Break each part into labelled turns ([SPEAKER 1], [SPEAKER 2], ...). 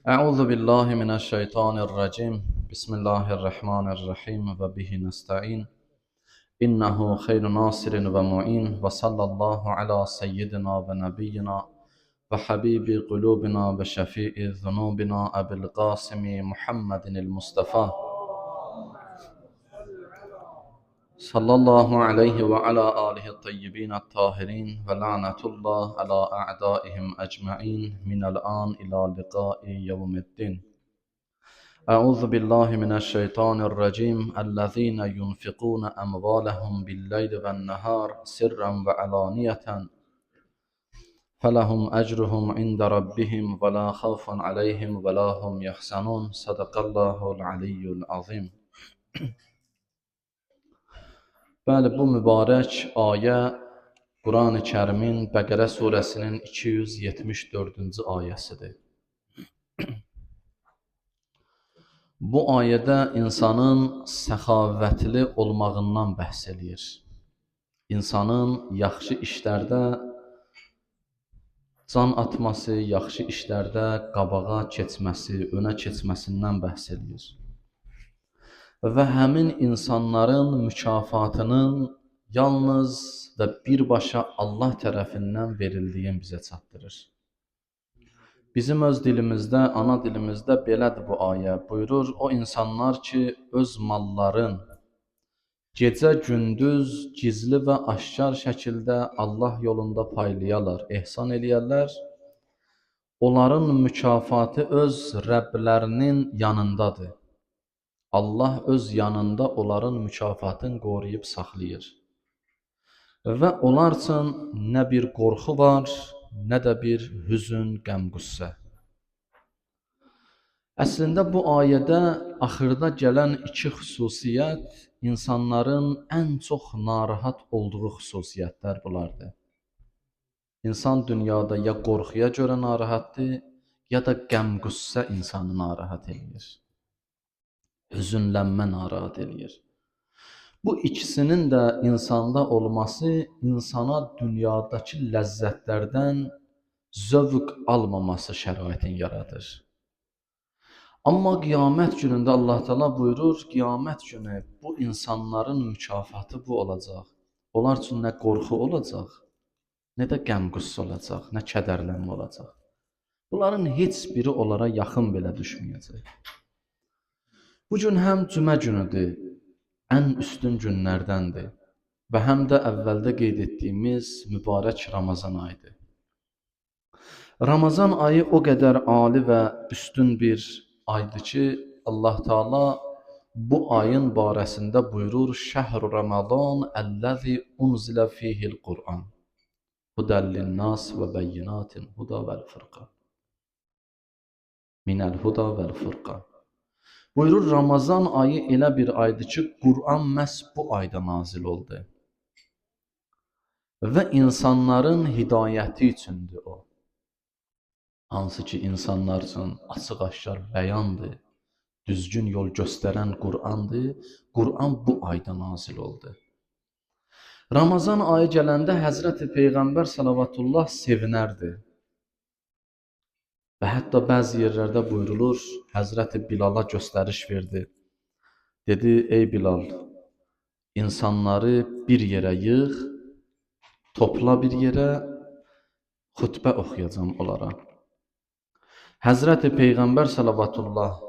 [SPEAKER 1] أعوذ بالله من الشيطان الرجيم بسم الله الرحمن الرحيم وبه نستعين إنه خير ناصر ومعين وصلى الله على سيدنا ونبينا وحبيب قلوبنا وشفيع ذنوبنا أبي القاسم محمد المصطفى صلى الله عليه وعلى آله الطيبين الطاهرين ولعنة الله على أعدائهم أجمعين من الآن إلى لقاء يوم الدين. أعوذ بالله من الشيطان الرجيم الذين ينفقون أموالهم بالليل والنهار سرا وعلانية فلهم أجرهم عند ربهم ولا خوف عليهم ولا هم يحزنون صدق الله العلي العظيم. Bəli, bu mübarək ayə Quran-ı Kərimin Bəqərə surəsinin 274-cü ayəsidir. Bu ayədə insanın səxavətli olmağından bəhs eləyir. İnsanın yaxşı işlərdə can atması, yaxşı işlərdə qabağa keçməsi, önə keçməsindən bəhs eləyir. Və həmin insanların mükafatının yalnız və birbaşa Allah tərəfindən verildiyini bizə çatdırır. Bizim öz dilimizdə, ana dilimizdə belədir bu ayə. Buyurur, o insanlar ki, öz malların gecə-gündüz gizli və aşkar şəkildə Allah yolunda paylayalar, ehsan eləyərlər. Onların mükafatı öz Rəblərinin yanındadır. Allah öz yanında onların mükafatını qoruyub saxlayır. Və onlar üçün nə bir qorxu var, nə də bir hüzün, qəm-qüssə. Əslində bu ayədə axırda gələn iki xüsusiyyət insanların ən çox narahat olduğu xüsusiyyətlər bunlardır. İnsan dünyada ya qorxuya görə narahatdır, ya da qəm-qüssə insanı narahat edir. Hüzünlənmə narahat edir. Bu ikisinin də insanda olması insana dünyadakı ləzzətlərdən zövq almaması şəraitini yaradır. Amma qiyamət günündə Allah Teala buyurur, qiyamət günü bu insanların mükafatı bu olacaq. Onlar üçün nə qorxu olacaq, nə də qəm-qüssə olacaq, nə kədərlənmə olacaq. Bunların heç biri onlara yaxın belə düşməyəcək. Bu gün həm cümə günüdür, ən üstün günlərdəndir və həm də əvvəldə qeyd etdiyimiz mübarək Ramazan ayıdır. Ramazan ayı o qədər ali və üstün bir aydır ki, Allah Teala bu ayın barəsində buyurur: "Şəhru Ramazan əlləzi unzilə fihil Qur'an. Hudəllin-nas və bəyyinatin huda vəl-furqan." Minəl huda vəl-furqan. Buyurur, Ramazan ayı elə bir aydır ki, Qur'an məhz bu ayda nazil oldu. Və insanların hidayəti üçündür o. Hansı ki, insanlar üçün açıq-aşkar bəyandır, düzgün yol göstərən Qur'andır. Qur'an bu ayda nazil oldu. Ramazan ayı gələndə Həzrəti Peyğəmbər salavatullah sevinərdi. Və hətta bəzi yerlərdə buyurulur, Həzrəti Bilala göstəriş verdi. Dedi, ey Bilal, insanları bir yerə yığ, topla bir yerə, xutbə oxuyacam onlara. Həzrəti Peyğəmbər salavatullah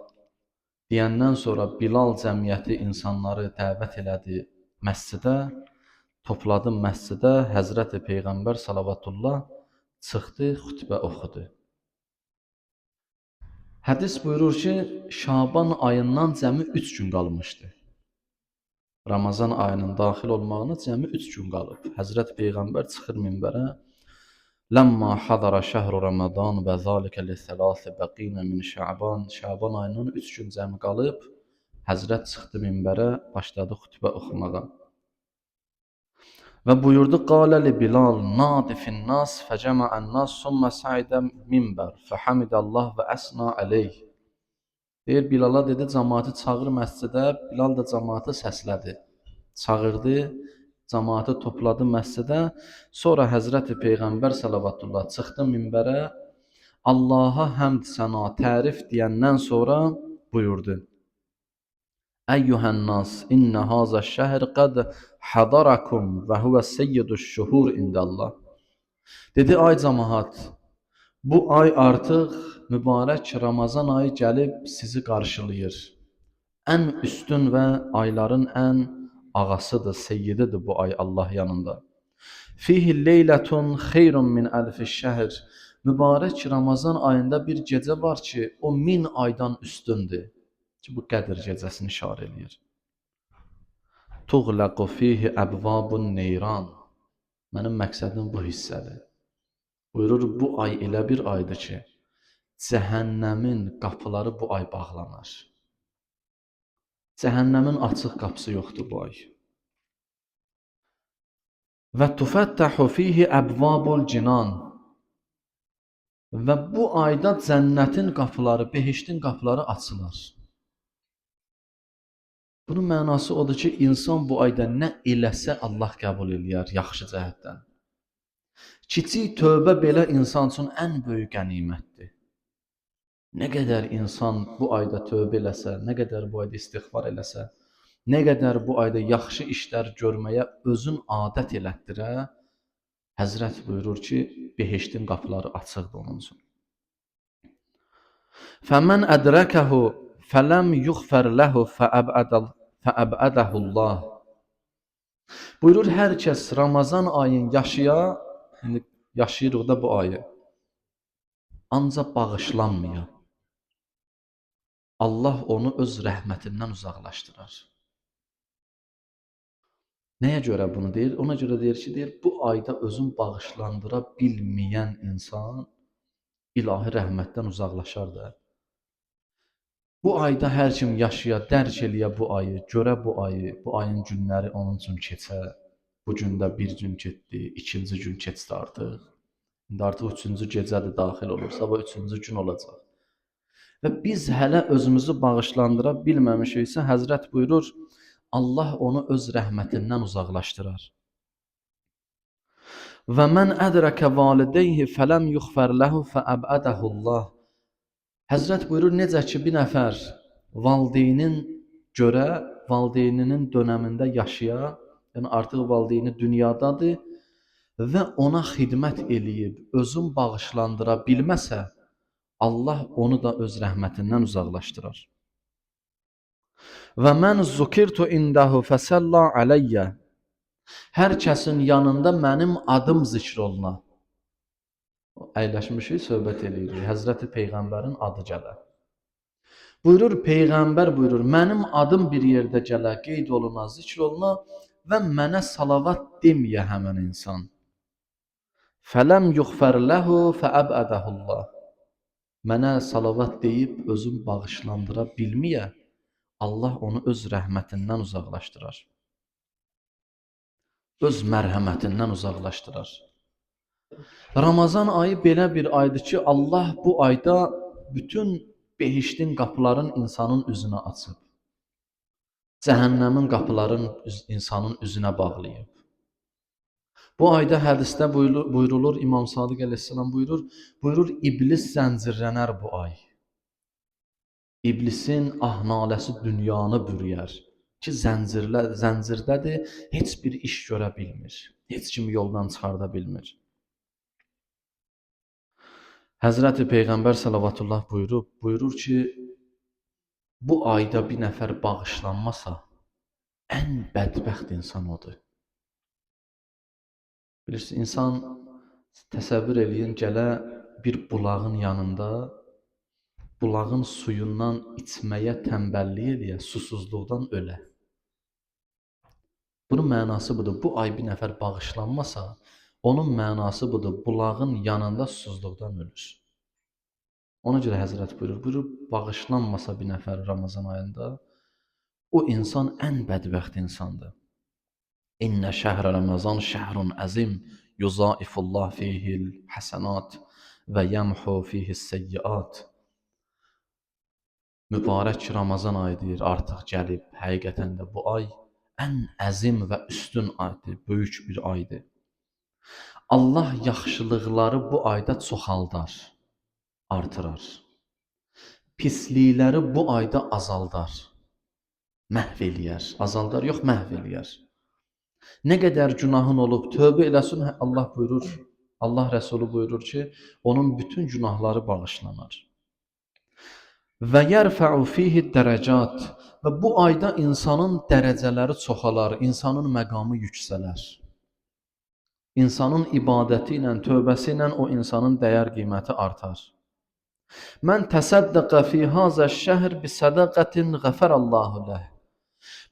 [SPEAKER 1] deyəndən sonra Bilal cəmiyyəti insanları dəvət elədi məscidə, topladı məscidə, Həzrəti Peyğəmbər salavatullah çıxdı, xutbə oxudu. Hədis buyurur ki, Şaban ayından cəmi 3 gün qalmışdı. Ramazan ayının daxil olmağına cəmi 3 gün qalıb. Həzrət Peyğəmbər çıxır minbərə. Ləmmə hadara şəhru Ramazan və zalikə li-thələthi bəqinə min Şaban. Şaban ayının 3 gün cəmi qalıb. Həzrət çıxdı minbərə, başladı xutbə oxumağa. Və buyurdu, qalə li Bilal, nadi fin-nas fəcəmə'ən-nas sümmə sa'idə minbər fəhəmidəllah və əsna əleyh. Deyir, Bilala dedi, cəmaatı çağır məscidə, Bilal da cəmaatı səslədi. Çağırdı, cəmaatı topladı məscidə. Sonra Həzrəti Peyğəmbər salavatullah çıxdı minbərə, Allaha həmd səna, tərif deyəndən sonra buyurdu: Əyyuhən nas, innə hazə şəhr qəd hadarakum və huvə seyyiduş şuhur indəllah. Dedi, ay cəmaət, bu ay artıq mübarək Ramazan ayı gəlib sizi qarşılayır. Ən üstün və ayların ən ağasıdır, seyyididir bu ay Allah yanında. Fihi leylətun xeyrun min əlfi şəhr. Mübarək Ramazan ayında bir gecə var ki, o 1000 aydan üstündür. Ki bu Qədr gecəsini işarə eləyir. Tuğlaqu fihi əbvabun neyran. Mənim məqsədim bu hissədir. Buyurur, bu ay elə bir aydır ki, cəhənnəmin qapıları bu ay bağlanar. Cəhənnəmin açıq qapısı yoxdur bu ay. Və tufəttəhu fihi əbvabul cinan. Və bu ayda cənnətin qapıları, behiştin qapıları açılar. Bunun mənası odur ki, insan bu ayda nə eləsə Allah qəbul eləyər yaxşı cəhətdən. Kiçik tövbə belə insan üçün ən böyük qənimətdir. Nə qədər insan bu ayda tövbə eləsə, nə qədər bu ayda istiğfar eləsə, nə qədər bu ayda yaxşı işlər görməyə özün adət elətdirə, Həzrət buyurur ki, behiştin qapıları açıqdır onun üçün. Fəmən ədrəkəhu fələm yuğfər ləhu fəəbədəhullah. Buyurur, hər kəs Ramazan ayını yaşayırıq da bu ayı, ancaq bağışlanmıyor. Allah onu öz rəhmətindən uzaqlaşdırar. Nəyə görə bunu deyir? Ona görə deyir ki, bu ayda özün bağışlandıra bilməyən insan ilahi rəhmətdən uzaqlaşar da. Bu ayda hər kim yaşaya, dərk eləyə bu ayı, görə bu ayı, bu ayın günləri onun üçün keçə. Bu gündə bir gün getdi, ikinci gün keçdi artıq. İndi artıq üçüncü gecədir daxil olur, sabah üçüncü gün olacaq. Və biz hələ özümüzü bağışlandıra bilməmişiksə, Həzrət buyurur, Allah onu öz rəhmətindən uzaqlaşdırar. Və mən ədrəkə valideyhi fələm yuxfər ləhu fəəbədəhullah. Həzrət buyurur, necə ki bir nəfər valideynin görə, valideyninin dönəmində yaşaya, yəni artıq valideyni dünyadadır və ona xidmət eləyib, özün bağışlandıra bilməsə, Allah onu da öz rəhmətindən uzaqlaşdırar. Və mən zukirtu indəhu fəsəlla aləyyə. Hər kəsin yanında mənim adım zikr oluna. Əyləşmişik, söhbət eləyirik. Həzrəti Peyğəmbərin adı gələ. Buyurur, Peyğəmbər buyurur, mənim adım bir yerdə gələ, qeyd oluna, zikr oluna və mənə salavat deməyə həmən insan. Fələm yuxfər ləhu fəəbədəhullah. Mənə salavat deyib özüm bağışlandıra bilməyə, Allah onu öz rəhmətindən uzaqlaşdırar. Öz mərhəmətindən uzaqlaşdırar. Ramazan ayı belə bir aydır ki, Allah bu ayda bütün behiştin qapıların insanın üzünə açıb. Cəhənnəmin qapıların insanın üzünə bağlayıb. Bu ayda hədisdə buyurulur, İmam Sadiq əleyhissalam buyurur, iblis zəncirlənər bu ay. İblisin naləsi dünyanı bürüyər ki, zəncirdədir, heç bir iş görə bilmir, heç kimi yoldan çıxarda bilmir. Həzrəti Peyğəmbər salavatullah buyurur ki, bu ayda bir nəfər bağışlanmasa, ən bədbəxt insan odur. Bilirsiniz, insan təsəvvür eləyin, gələ bir bulağın yanında, bulağın suyundan içməyə tənbəllik eləyə, susuzluqdan ölə. Bunun mənası budur, bu ay bir nəfər bağışlanmasa, onun mənası budur, bulağın yanında susuzluqdan ölür. Ona görə Həzrət buyurur, bağışlanmasa bir nəfər Ramazan ayında, o insan ən bədbəxt insandır. İnnə şəhr Ramazan şəhrun əzim, yuzaifullah fihil həsənat və yəmhu fihis seyyiat. Mübarək Ramazan ayıdır, artıq gəlib, həqiqətən də bu ay ən əzim və üstün aydır, böyük bir aydır. Allah yaxşılıqları bu ayda çoxaldar. artırar. Pislikləri bu ayda azaldar, məhv eləyər. Azaldar yox, məhv eləyər. Nə qədər günahın olub, tövbə eləsin, Allah buyurur, Allah Rəsulü buyurur ki, onun bütün günahları bağışlanar. Və yərfəu fihi dərəcat və bu ayda insanın dərəcələri çoxalar, insanın məqamı yüksələr. İnsanın ibadəti ilə, tövbəsi ilə o insanın dəyər qiyməti artar. Mən təsəddəqə fi hazə şəhr bi sədaqətin ғəfərəllahu ləh.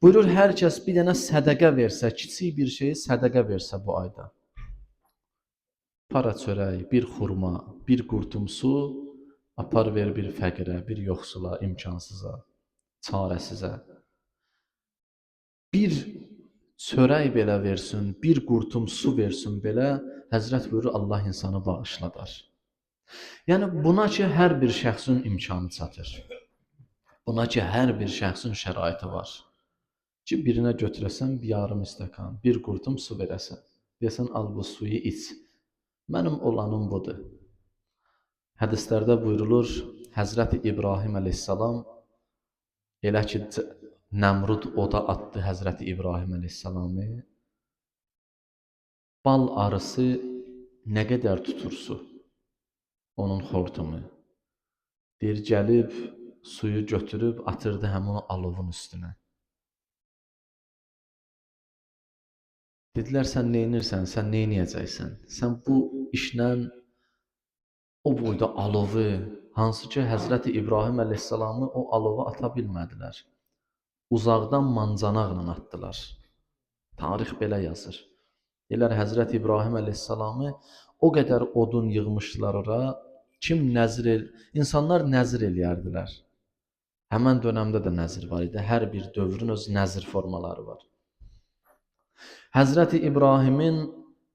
[SPEAKER 1] Buyurur, hər kəs bir dənə sədəqə versə, kiçik bir şeyi sədəqə versə bu ayda. Para çörək, bir xurma, bir qurtum su, apar ver bir fəqirə, bir yoxsula, imkansıza, çarəsizə. Bir çörək belə versin, bir qurtum su versin belə, Həzrət buyurur, Allah insanı bağışladar. Yəni buna ki, hər bir şəxsin imkanı çatır. Buna ki, hər bir şəxsin şəraiti var. Ki, birinə götürəsən bir yarım stəkan, bir qurtum su verəsən. Deyəsən, al bu suyu iç. Mənim olanım budur. Hədislərdə buyurulur, Həzrəti İbrahim əleyhissalam elə ki, Nəmrud oda atdı Həzrəti İbrahim əleyhissalamı, bal arısı nə qədər tutur su, onun xortumu. Deyir, gəlib, suyu götürüb, atırdı həmin o alovun üstünə. Dedilər, sən neynirsən, sən neyniyəcəksən? Sən bu işlə o boyda alovu, hansı ki Həzrəti İbrahim əleyhissalamı o alova ata bilmədilər. Uzaqdan mancanaqla atdılar. Tarix belə yazır. Deyirlər, Həzrəti İbrahim əleyhissalamı o qədər odun yığmışdılar ora, insanlar nəzir eləyərdilər. Həmən dönəmdə də nəzir var idi. Hər bir dövrün öz nəzir formaları var. Həzrəti İbrahimin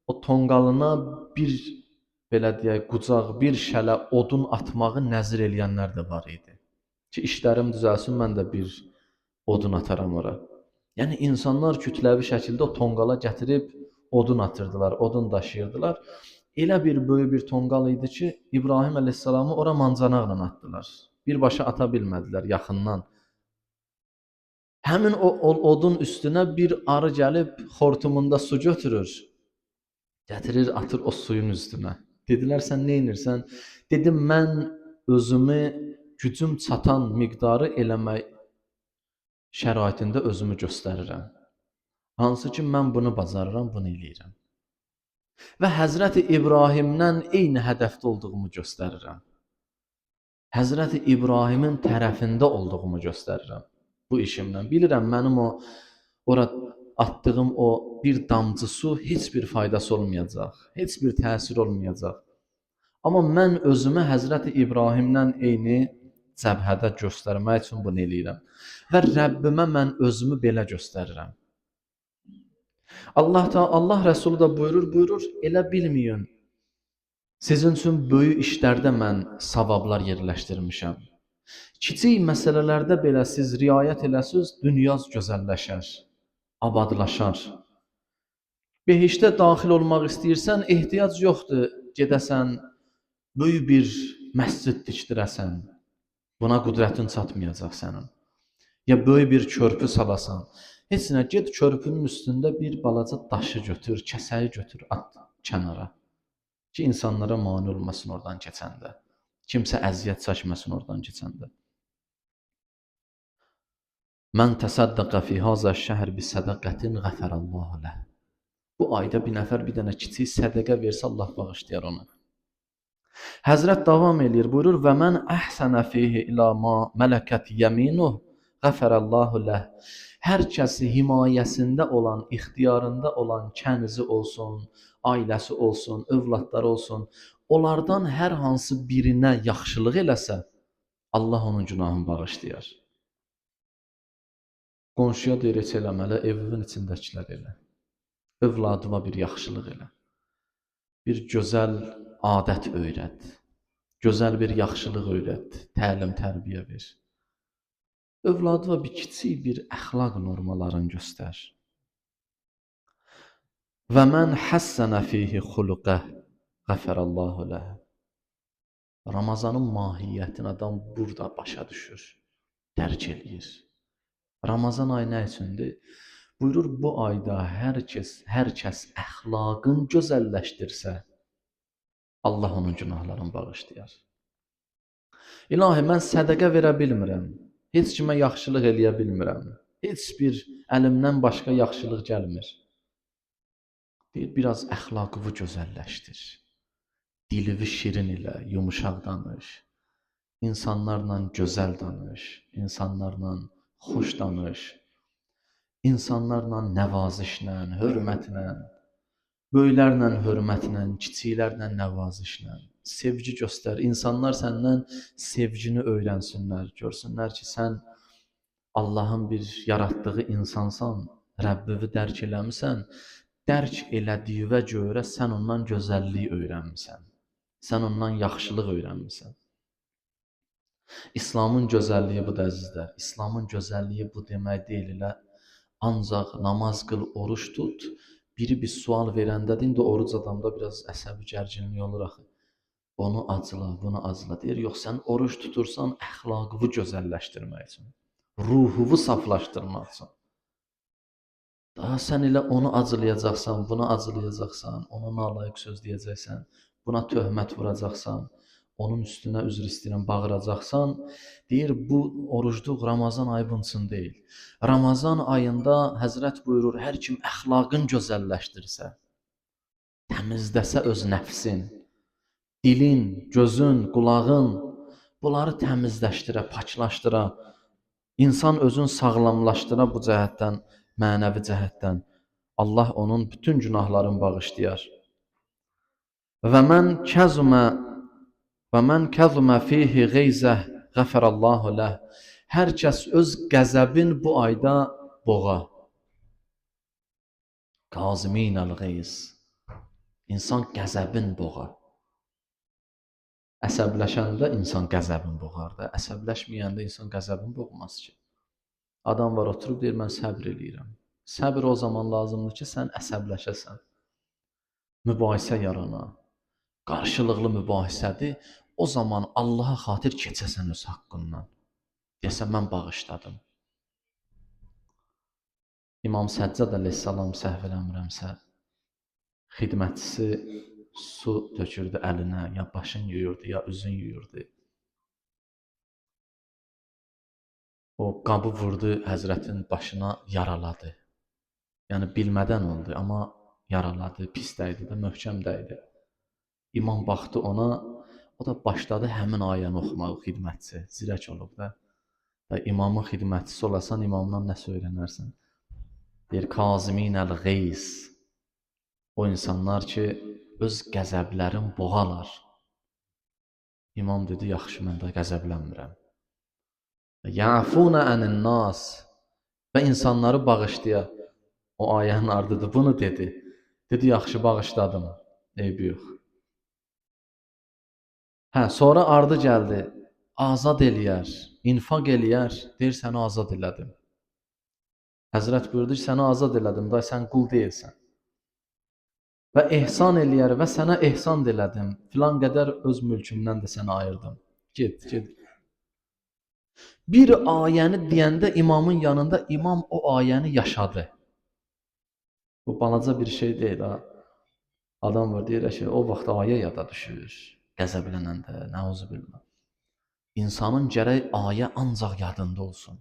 [SPEAKER 1] o tonqalına bir, belə deyək, qucaq, bir şələ odun atmağı nəzir eləyənlər də var idi. Ki, işlərim düzəlsin, mən də bir odun ataram ora. Yəni, insanlar kütləvi şəkildə o tonqala gətirib odun atırdılar, odun daşıyırdılar. Elə bir böyük bir tonqal idi ki, İbrahim əleyhissalamı ora mancanaqla atdılar. Birbaşa ata bilmədilər yaxından. Həmin o odun üstünə bir arı gəlib xortumunda su götürür, gətirir, atır o suyun üstünə. Dedilər, sən neynirsən? Dedim, mən özümü gücüm çatan miqdarı eləmək şəraitində özümü göstərirəm. Hansı ki, mən bunu bacarıram, bunu eləyirəm. Və Həzrəti İbrahimdən eyni hədəfdə olduğumu göstərirəm. Həzrəti İbrahimin tərəfində olduğumu göstərirəm bu işimlə. Bilirəm, mənim ora attığım o bir damcı su heç bir faydası olmayacaq, heç bir təsir olmayacaq. Amma mən özümü Həzrəti İbrahimdən eyni cəbhədə göstərmək üçün bunu eləyirəm. Və Rəbbimə mən özümü belə göstərirəm. Allah Rəsulü də buyurur, elə bilməyin. Sizin üçün böyük işlərdə mən savablar yerləşdirmişəm. Kiçik məsələlərdə belə siz riayət eləsiniz, dünya gözəlləşər, abadlaşar. Behişdə daxil olmaq istəyirsən, ehtiyac yoxdur, gedəsən, böyük bir məscid tikdirəsən. Buna qüdrətin çatmayacaq sənin. Ya böyük bir körpü salasan. Heç nə, get körpünün üstündə bir balaca daşı götür, kəsəyi götür, at kənara. Ki, insanlara mane olmasın oradan keçəndə. Kimsə əziyyət çəkməsin oradan keçəndə. Mən təsəddəqə fi hazə şəhr bi sədəqətin ғəfərəllahu ləh. Bu ayda bir nəfər bir dənə kiçik sədəqə versə, Allah bağışlayar onu. Həzrət davam edir, buyurur, və mən əhsənə fihi ilə ma mələkət yəminuh ғəfərəllahu ləh. Hər kəsi himayəsində olan, ixtiyarında olan kənizi olsun, ailəsi olsun, övladları olsun, onlardan hər hansı birinə yaxşılıq eləsə, Allah onun günahını bağışlayar. Qonşuya deyir, heç eləməli, evin içindəkilər elə. Övladıma bir yaxşılıq elə. Bir gözəl adət öyrət. Gözəl bir yaxşılıq öyrət. Təlim, tərbiyə ver. Övladıma bir kiçik bir əxlaq normalarını göstər. Və mən həssənə fihi xuluqəh ғəfərəllahu ləh. Ramazanın mahiyyətini adam burada başa düşür, dərk eləyir. Ramazan ayı nə üçündür? Buyurur, bu ayda hər kəs əxlaqın gözəlləşdirsə, Allah onun günahlarını bağışlayar. İlahi, mən sədəqə verə bilmirəm. Heç kimə yaxşılıq eləyə bilmirəm. Heç bir əlimdən başqa yaxşılıq gəlmir. Deyir, biraz əxlaqını gözəlləşdir. Dilini şirin elə, yumuşaq danış. İnsanlarla gözəl danış. İnsanlarla xoş danış. İnsanlarla nəvazişlə, hörmətlə, böyüklərlə hörmətlə, kiçiklərlə nəvazişlə, sevgi göstər. İnsanlar səndən sevgini öyrənsinlər, görsünlər ki, sən Allahın bir yaratdığı insansan, Rəbbini dərk eləmisən, dərk elədiyinə görə sən ondan gözəllik öyrənmisən, sən ondan yaxşılıq öyrənmisən. İslamın gözəlliyi bu da əzizlər. İslamın gözəlliyi bu demək deyil elə. Ancaq namaz qıl, oruç tut. Biri bir sual verəndə də indi oruc adamda biraz əsəbi gərginlik olur axı. Onu acıla, bunu acıla deyir. Yox, sən oruç tutursan əxlaqını gözəlləşdirmək üçün, ruhunu saflaşdırmaq üçün. Daha sən elə onu acılayacaqsan, bunu acılayacaqsan, ona nalayiq söz deyəcəksən, buna töhmət vuracaqsan, onun üstünə üzr istəyirəm, bağıracaqsan, deyir, bu orucluq Ramazan ayı bunun üçün deyil. Ramazan ayında Həzrət buyurur, hər kim əxlaqın gözəlləşdirsə, təmizləsə öz nəfsin, dilin, gözün, qulağın, bunları təmizləşdirə, paklaşdıra, insan özün sağlamlaşdıra bu cəhətdən, mənəvi cəhətdən, Allah onun bütün günahlarını bağışlayar. Və mən kəzmə fihi qeyzəh qəfərəllahu ləh. Hər kəs öz qəzəbin bu ayda boğa. Qaziminəl qeyz. İnsan qəzəbin boğa. Əsəbləşəndə insan qəzəbin boğar da. Əsəbləşməyəndə insan qəzəbin boğmaz ki. Adam var oturub deyir, mən səbr eləyirəm. Səbr o zaman lazımdır ki, sən əsəbləşəsən. Mübahisə yarana. Qarşılıqlı mübahisədir. O zaman Allaha xatir keçəsən öz haqqından. Deyəsən, mən bağışladım. İmam Səccad əleyhissalam səhv eləmirəmsə, xidmətçisi su tökürdü əlinə, ya başın yuyurdu, ya üzün yuyurdu. O qabı vurdu Həzrətin başına, yaraladı. Yəni bilmədən oldu, amma yaraladı, pis dəydi də, möhkəm dəydi. İmam baxdı ona, o da başladı həmin ayəni oxumağı, xidmətçi, zirək olub da. İmamın xidmətçisi olasan, imamdan nə söylənərsən? Deyir, Kaziminəl qeyz. O insanlar ki, öz qəzəblərin boğalar. İmam dedi, yaxşı, mən də qəzəblənmirəm. Ya'funə ənin nas. Və insanları bağışlaya. O ayənin ardıdır, bunu dedi. Dedi, yaxşı, bağışladım. Eybi yox. Sonra ardı gəldi. Azad eləyər, infaq eləyər, deyir, səni azad elədim. Həzrət buyurdu ki, səni azad elədim, da sən qul deyilsən. Və ehsan eləyər və sənə ehsan elədim. Filan qədər öz mülkümdən də səni ayırdım. Get. Bir ayəni deyəndə imamın yanında imam o ayəni yaşadı. Bu balaca bir şey deyil ha. Adam var, deyir ki, o vaxt ayə yada düşür. Qəzəblənəndə, nəuzubillah. İnsanın gərək ayə ancaq yadında olsun.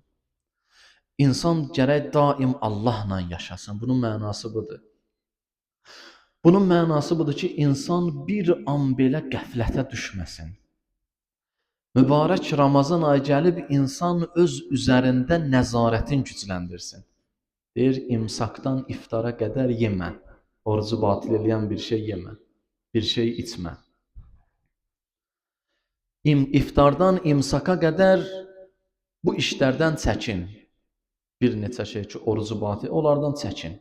[SPEAKER 1] İnsan gərək daim Allahla yaşasın. Bunun mənası budur. Bunun mənası budur ki, insan bir an belə qəflətə düşməsin. Mübarək Ramazan ayı gəlib, insan öz üzərində nəzarətin gücləndirsin. Deyir, imsakdan iftara qədər yemə. Orucu batil eləyən bir şey yemə. Bir şey içmə. İftardan imsaka qədər bu işlərdən çəkin. Bir neçə şey ki, orucu batil, onlardan çəkin.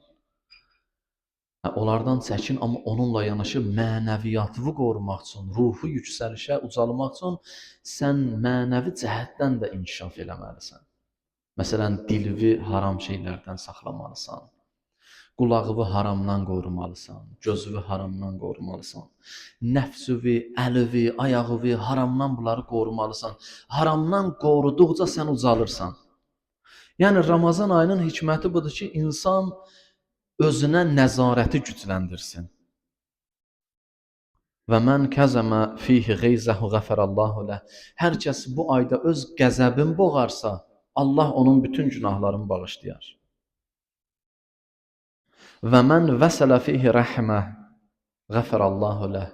[SPEAKER 1] Onlardan çəkin, amma onunla yanaşı mənəviyyatını qorumaq üçün, ruhu yüksəlişə, ucalmaq üçün sən mənəvi cəhətdən də inkişaf eləməlisən. Məsələn, dilini haram şeylərdən saxlamalısan. Qulağını haramdan qorumalısan, gözünü haramdan qorumalısan, nəfsüvi, əlivi, ayağıvi haramdan bunları qorumalısan. Haramdan qoruduqca sən ucalırsan. Yəni Ramazan ayının hikməti budur ki, insan özünə nəzarəti gücləndirsin. Və mən kəzəmə fihi geyzəhu qəfərəllahu ləh. Hər kəs bu ayda öz qəzəbini boğarsa, Allah onun bütün günahlarını bağışlayar. Və mən vəsələ fihi rəhmə qəfərəllahu ləh.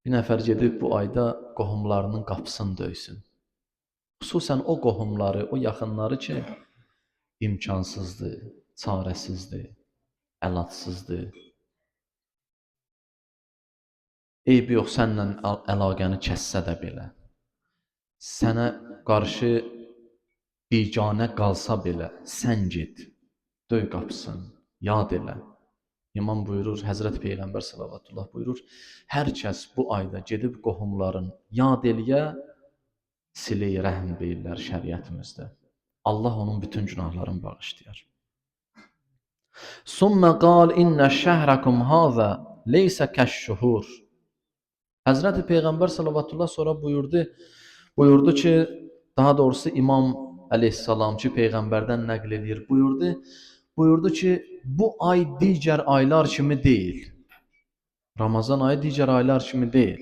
[SPEAKER 1] Bir nəfər gedib bu ayda qohumlarının qapısını döysün. Xüsusən o qohumları, o yaxınları ki, imkansızdır, çarəsizdir, əlacsızdır. Eybi yox, sənlə əlaqəni kəssə də belə, sənə qarşı biganə qalsa belə, sən get, döy qapısın, yad elə. İmam buyurur, Həzrət Peyğəmbər sallallahu buyurur, hər kəs bu ayda gedib qohumların yad eləyə, silə-i rəhm deyirlər şəriətimizdə. Allah onun bütün günahlarını bağışlayar. Sümmə qal innə şəhrakum hazə leysə kəş-şuhur. Həzrət Peyğəmbər sallallahu sonra buyurdu ki, daha doğrusu İmam əleyhissalam ki, Peyğəmbərdən nəql edir, buyurdu ki, bu ay digər aylar kimi deyil. Ramazan ayı digər aylar kimi deyil.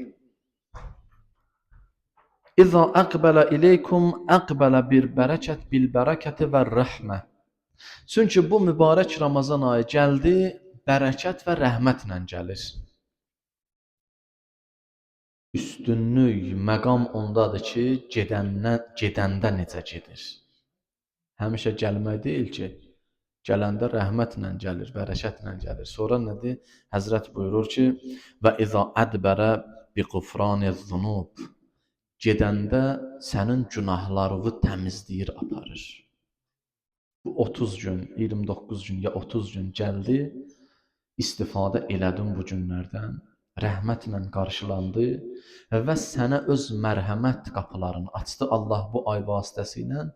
[SPEAKER 1] İza əqbələ ileykum əqbələ bir bərəkət bil bərəkəti və rəhmə. Çünki bu mübarək Ramazan ayı gəldi, bərəkət və rəhmətlə gəlir. Üstünlük, məqam ondadır ki, gedəndə necə gedir. Həmişə gəlmək deyil ki, gələndə rəhmətlə gəlir, bərəkətlə gəlir. Sonra nədir? Həzrət buyurur ki, və izə ədbərə bi qufraniz-zunub. Gedəndə sənin günahlarını təmizləyir, aparır. Bu 30 gün, 29 gün ya 30 gün gəldi, istifadə elədim bu günlərdən, rəhmətlə qarşılandı və sənə öz mərhəmət qapılarını açdı Allah bu ay vasitəsilə.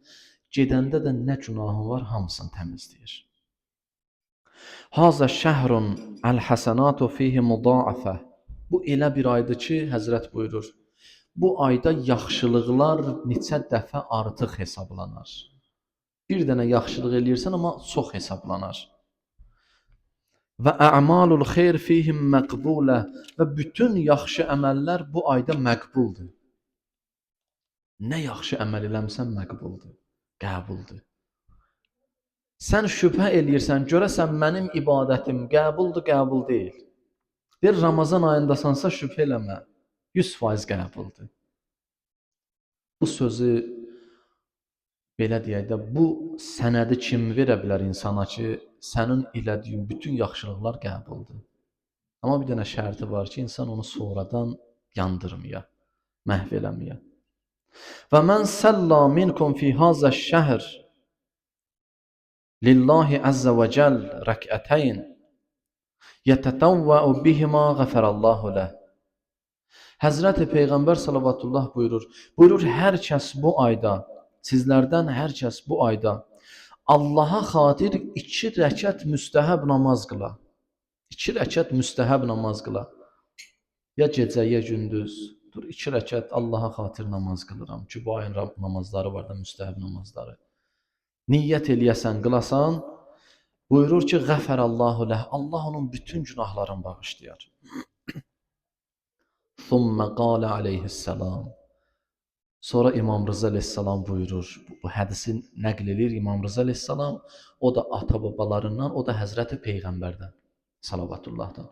[SPEAKER 1] Gedəndə də nə günahın var, hamısını təmizləyir. Hazə şəhrun əl-həsənatu fihi mudaafə. Bu elə bir aydır ki, Həzrət buyurur, bu ayda yaxşılıqlar neçə dəfə artıq hesablanar. Bir dənə yaxşılıq eləyirsən, amma çox hesablanar. Və ə'malul xeyr fihim məqbulə. Və bütün yaxşı əməllər bu ayda məqbuldur. Nə yaxşı əməl eləmsən məqbuldur, qəbuldur. Sən şübhə eləyirsən, görəsən mənim ibadətim qəbuldur, qəbul deyil. Bir Ramazan ayındasansa şübhə eləmə, 100% qəbuldur. Bu sözü belə deyək də, bu sənədi kim verə bilər insana ki, sənin elədiyin bütün yaxşılıqlar qəbuldur. Amma bir dənə şərti var ki, insan onu sonradan yandırmaya, məhv eləməyə. Və mən səlla minkum fi hazə şəhr lillahi əzzə və cəl rəkətəyn yətətəvvəu bihima qəfərəllahu ləh. Həzrət-i Peyğəmbər sallallahu buyurur, hər kəs bu ayda, sizlərdən hər kəs bu ayda Allaha xatir 2 rəkət müstəhəb namaz qıla. 2 rəkət müstəhəb namaz qıla. Ya gecə, ya gündüz. Dur 2 rəkət Allaha xatir namaz qılıram ki, bu ayın namazları var da, müstəhəb namazları. Niyyət eləyəsən, qılasan, buyurur ki, qəfərəllahu ləh, Allah onun bütün günahlarını bağışlayar. Thumma qalə aleyhissalam. Sonra İmam Rıza əleyhissalam buyurur, bu hədisi nəql edir İmam Rıza əleyhissalam, o da ata-babalarından, o da Həzrəti Peyğəmbərdən, salavatullahdan.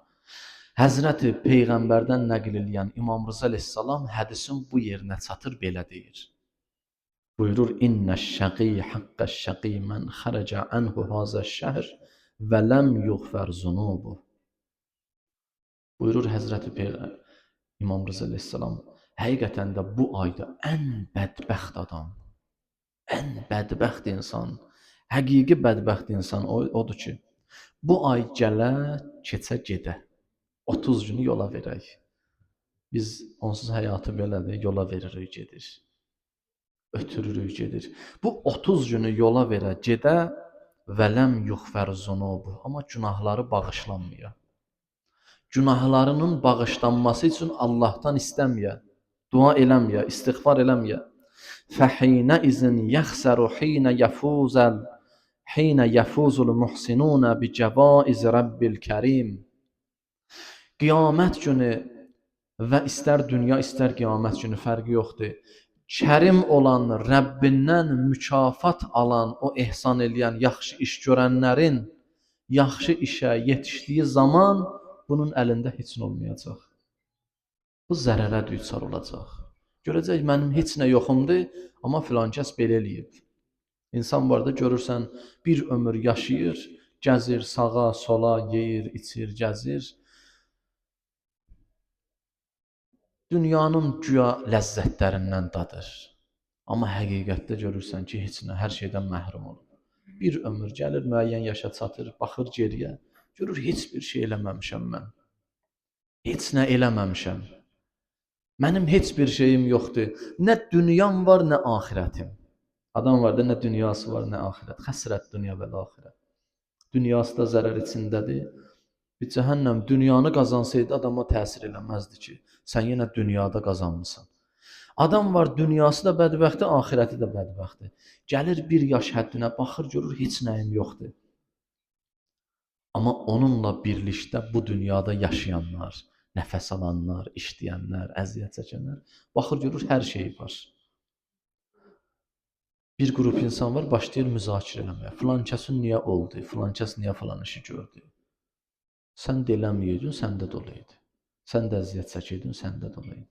[SPEAKER 1] Həzrəti Peyğəmbərdən nəql eləyən İmam Rıza əleyhissalam hədisin bu yerinə çatır, belə deyir. Buyurur, İnnəş-şəqi haqqəş-şəqi mən xərəcə ənhu hazəş-şəhr və ləm yuğfər zunubu. Buyurur Həzrəti İmam Rıza əleyhissalam, həqiqətən də bu ayda ən bədbəxt adam, ən bədbəxt insan, həqiqi bədbəxt insan odur ki, bu ay gələ, keçə gedə, 30 günü yola verək. Biz onsuz həyatı belədir, yola veririk, gedir. Ötürürük, gedir. Bu 30 günü yola verə, gedə və ləm yuğfər zunubu, amma günahları bağışlanmıyor. Günahlarının bağışlanması üçün Allahdan istəməyə, dua eləməyə, istiğfar eləməyə. Fəhinə izin yəxsəru hinə yəfuzul muhsinuna bi cəvaiz Rabbil Kərim. Qiyamət günü və istər dünya, istər qiyamət günü fərqi yoxdur. Kərim olan, Rəbbindən mükafat alan, o ehsan eləyən, yaxşı iş görənlərin yaxşı işə yetişdiyi zaman bunun əlində heç nə olmayacaq. Bu zərərə düçar olacaq. Görəcək, mənim heç nə yoxumdur, amma filan kəs belə eləyib. İnsan var da, görürsən, bir ömür yaşayır, gəzir, sağa, sola, yeyir, içir, gəzir. Dünyanın güya ləzzətlərindən dadır. Amma həqiqətdə görürsən ki, heç nə, hər şeydən məhrum olur. Bir ömür gəlir, müəyyən yaşa çatır, baxır geriyə, görür, heç bir şey eləməmişəm mən. Heç nə eləməmişəm. Mənim heç bir şeyim yoxdur. Nə dünyam var, nə axirətim. Adam var da, nə dünyası var, nə axirət. Xəsrət dünya və axirət. Dünyası da zərər içindədir. Bir cəhənnəm dünyanı qazansaydı adama təsir eləməzdi ki, sən yenə dünyada qazanmısan. Adam var, dünyası da bədbəxtdir, axirəti də bədbəxtdir. Gəlir bir yaş həddinə, baxır, görür, heç nəyim yoxdur. Amma onunla birlikdə bu dünyada yaşayanlar, nəfəs alanlar, işləyənlər, əziyyət çəkənlər, baxır, görür, hər şey var. Bir qrup insan var, başlayır müzakirə eləməyə. Filan kəsin niyə oldu, filan kəs niyə filan işi gördü. Sən də eləməyiydin, səndə də olaydı. Sən də əziyyət çəkirdin, səndə də olaydı.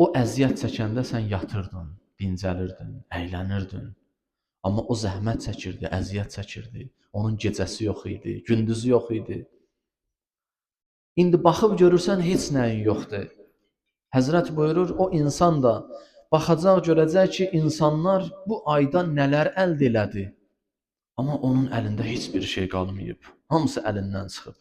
[SPEAKER 1] O əziyyət çəkəndə sən yatırdın, dincəlirdin, əylənirdin. Amma o zəhmət çəkirdi, əziyyət çəkirdi. Onun gecəsi yox idi, gündüzü yox idi. İndi baxıb görürsən, heç nəyin yoxdur. Həzrət buyurur, o insan da baxacaq, görəcək ki, insanlar bu ayda nələr əldə elədi. Amma onun əlində heç bir şey qalmayıb. Hamısı əlindən çıxıb.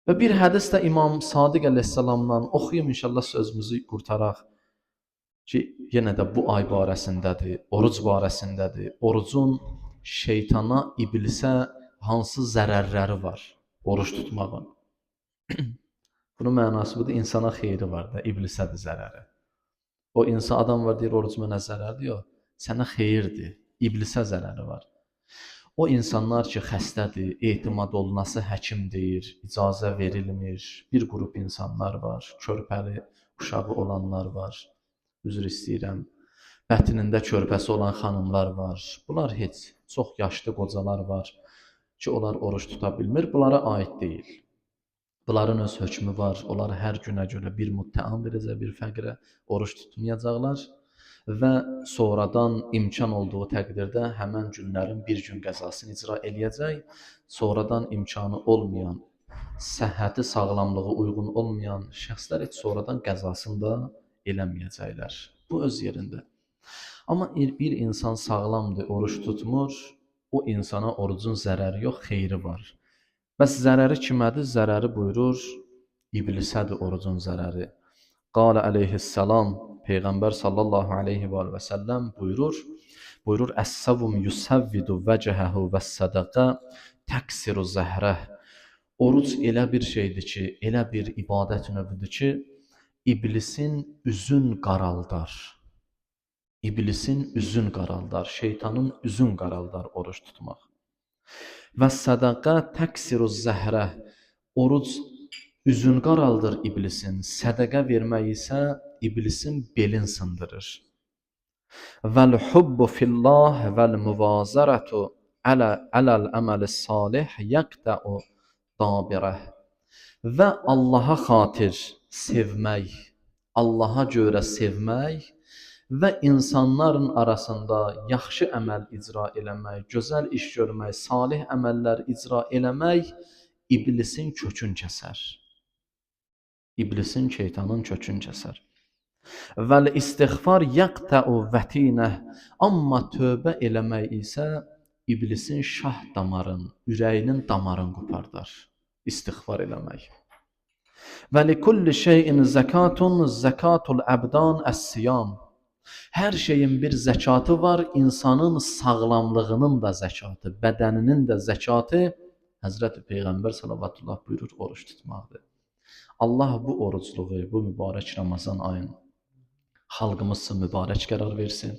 [SPEAKER 1] Və bir hədisdə İmam Sadiq əleyhissalamdan oxuyum, inşallah sözümüzü qurtaraq. Ki, yenə də bu ay barəsindədir, oruc barəsindədir. Orucun şeytana, iblisə hansı zərərləri var oruç tutmağın. Bunun mənası budur, insana xeyri var da, iblisədir zərəri. O insan adam var deyir, oruc mənə zərərdir, yox, sənə xeyirdir, iblisə zərəri var. O insanlar ki, xəstədir, etimad olunası həkim deyir, icazə verilmir, bir qrup insanlar var, körpəli, uşağı olanlar var, üzr istəyirəm, bətnində körpəsi olan xanımlar var, bunlar heç, çox yaşlı qocalar var ki, onlar oruç tuta bilmir, bunlara aid deyil. Bunların öz hökmü var, onlar hər günə görə bir muttəam verəcək, bir fəqirə oruç tutmayacaqlar və sonradan imkan olduğu təqdirdə həmən günlərin bir gün qəzasını icra eləyəcək, sonradan imkanı olmayan, səhhəti, sağlamlığı uyğun olmayan şəxslər heç sonradan qəzasını da eləməyəcəklər. Bu öz yerində. Amma bir insan sağlamdır, oruç tutmur, o insana orucun zərəri yox, xeyri var. Bəs zərəri kimədir? Zərəri buyurur, iblisədir orucun zərəri. Qalə əleyhissalam, Peyğəmbər sallallahu aleyhi və səlləm buyurur, Əs-savum yusavvidu vəcəhəhu vəs-sədəqə təksiru zəhrəh. Oruc elə bir şeydir ki, elə bir ibadət növüdür ki, iblisin üzün qaraldar. İblisin üzün qaraldar, şeytanın üzün qaraldar oruç tutmaq. Və sədaqə təksiru zəhrə, oruc üzün qaraldır iblisin, sədaqə vermək isə iblisin belin sındırır. Vəl-hubbu fillah vəl-müvazərətu aləl-əməl-salih yəqtəu dabirəh. Və Allaha xatir sevmək, Allaha görə sevmək və insanların arasında yaxşı əməl icra eləmək, gözəl iş görmək, salih əməllər icra eləmək iblisin kökün kəsər. İblisin, şeytanın kökün kəsər. Vəl-istiğfar yəqtəu vətinəh. Amma tövbə eləmək isə iblisin şah damarın, ürəyinin damarını qopardar. İstiğfar eləmək. Və likulli şeyin zəkatun zəkatul əbdan əs-siyam. Hər şeyin bir zəkatı var, insanın sağlamlığının da zəkatı, bədəninin də zəkatı Həzrəti Peyğəmbər sallallahu buyurur oruç tutmaqdır. Allah bu orucluğu, bu mübarək Ramazan ayını xalqımız üçün mübarək qərar versin.